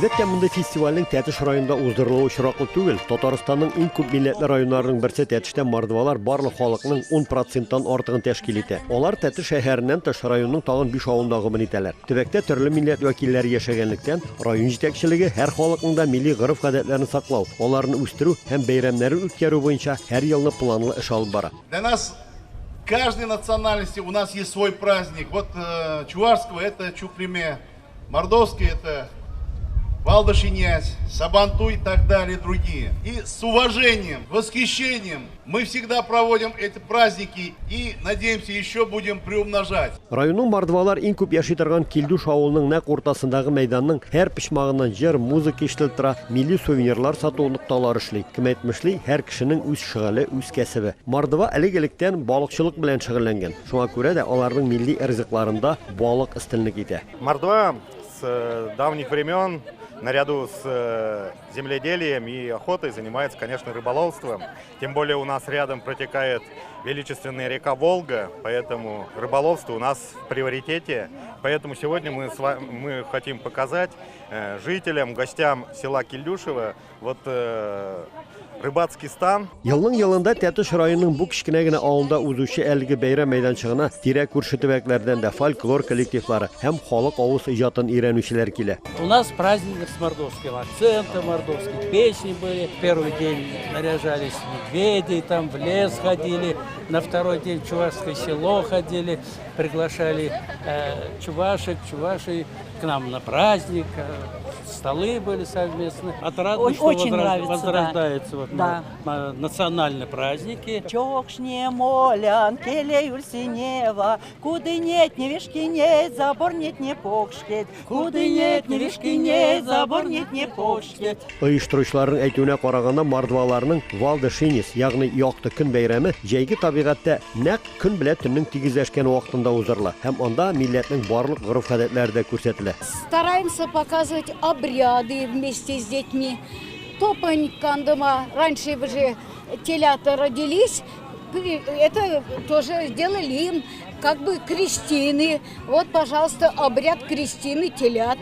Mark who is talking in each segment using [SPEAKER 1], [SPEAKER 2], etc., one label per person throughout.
[SPEAKER 1] Әлбәттә, монда фестивальнең Тәтеш районында уздырылуы очраклы түгел. Татарстанның иң күп милләтле районнарының берсе Тәтештә мордвалар барлык халыкның 10%-тан артыгын тәшкил итә. Алар Тәтеш шәһәреннән тыш районның тагын 5 авылында гомум итәләр. Төбәктә төрле милләт вәкилләре яшәгәнлектән, район җитәкчелеге һәр халыкның да милли гореф-гадәтләрен саклау, аларны үстерү һәм бәйрәмнәрен үткәрү буенча һәр елны планлы эш алып бара.
[SPEAKER 2] Для нас каждой национальности у нас есть свой праздник. Вот чувашского это Чукриме, мордовский это Валдашинязь, Сабантуй и так далее, другие. И с уважением, восхищением мы всегда проводим эти праздники и, надеемся, еще будем приумножать.
[SPEAKER 1] Районның мордвалар иң күп яши торган Килдуш авылының нәкъ уртасындагы мәйданның һәр почмагыннан җыр, музыка ишетелеп тора, милли сувенирлар сату нокталары эшли. Кем әйтмешли, һәр кешенең үз шөгыле, үз кәсебе. Мордва элек-электән балыкчылык белән шөгыльләнгән. Шуңа күрә дә аларның милли ризыкларында балык өстенлек итә.
[SPEAKER 3] Мордва с давних времен наряду с земледелием и охотой занимается, конечно, рыболовством. Тем более у нас рядом протекает величественная река Волга, поэтому рыболовство у нас в приоритете. Поэтому сегодня мы хотим показать жителям, гостям села Килдюшево рыбацкий стан.
[SPEAKER 1] Елның елында Тәтеш районының бу кичкенә генә авылда узучы әлеге бәйрәм мәйданчыгына тирә күрше төбәкләрдән дә фольклор коллективлары һәм халык авыз иҗатын өйрәнүчеләр килә.
[SPEAKER 4] У нас праздник с мордовским акцентом, мордовские песни были. Первый день наряжались медведи, там в лес ходили. На второй день в чувашское село ходили, приглашали чуваши к нам на праздник. Столы были совместно. Отрадно, что возрождаются национальные праздники.
[SPEAKER 5] Чокшне молян, келе юльсинева, куды нет не вишкинет, забор нет не покшкет, куды нет не вишкинет, забор нет не покшкет.
[SPEAKER 1] Оештыручыларның әйтүенә караганда, мордваларның Валдашинис, ягъни якты көн бәйрәме, җәйге табигатьтә нәкъ көн белән төннең тигезләшкән вакытында узырыла һәм анда милләтнең барлык гореф-гадәтләре дә күрсәтелә.
[SPEAKER 6] Стараемся показывать обряды вместе с детьми. Топань кандыма, раньше уже телята родились, это тоже сделали им как бы крестины. Вот, пожалуйста, обряд крестины телят.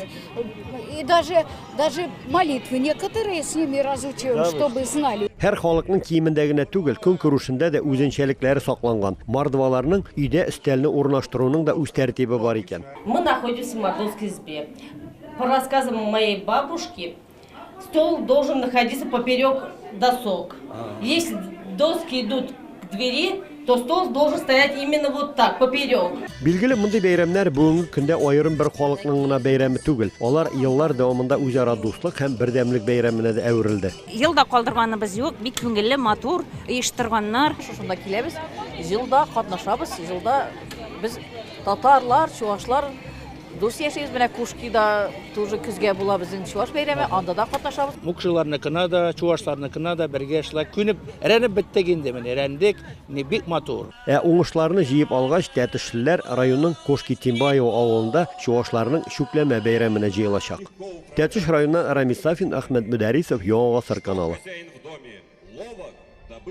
[SPEAKER 6] И даже молитвы некоторые с ними разучиваем, чтобы знали.
[SPEAKER 1] Һәр халыкның киемендә генә түгел, көн күрүшендә дә үзенчәлекләре сакланган. Мордваларның өйдә өстәлне урнаштыруның да үз тәртибе бар икән.
[SPEAKER 7] Мы находимся в мордовской избе. По рассказам моей бабушки, стол должен находиться поперек досок. Если доски идут к двери, то стол должен стоять именно вот так, поперек.
[SPEAKER 1] Билгеле, мондый бәйрәмнәр бүгенге көндә аерым бер халыкның гына бәйрәме түгел. Алар еллар дәвамында үзара дуслык һәм бердәмлек бәйрәменә дә әверелде.
[SPEAKER 8] Елда калдырганыбыз юк, бик күңелле, матур, оештырганнар.
[SPEAKER 5] Шушында киләбез, җылда катнашабыз, җылда без татарлар, чуашлар дус яшибез, менә Кушкида тоже көзгә була безнең чуаш бәйрәме, анда да катнашабыз.
[SPEAKER 4] Мукшыларныкына да, чуашларныкына да бергә эшләр. Күнеп әрәнеп беттек инде, менә әрәндек, бик матур.
[SPEAKER 1] Уңышларны җыеп алгач, Тәтешлеләр районның Кошки-Тимбаево авылында чуашларның шүкләмә бәйрәменә җыелачак. Тәтеш районыннан Рамис Сафин, Ахмед Мөдәрисов, Яңа Гасыр каналы.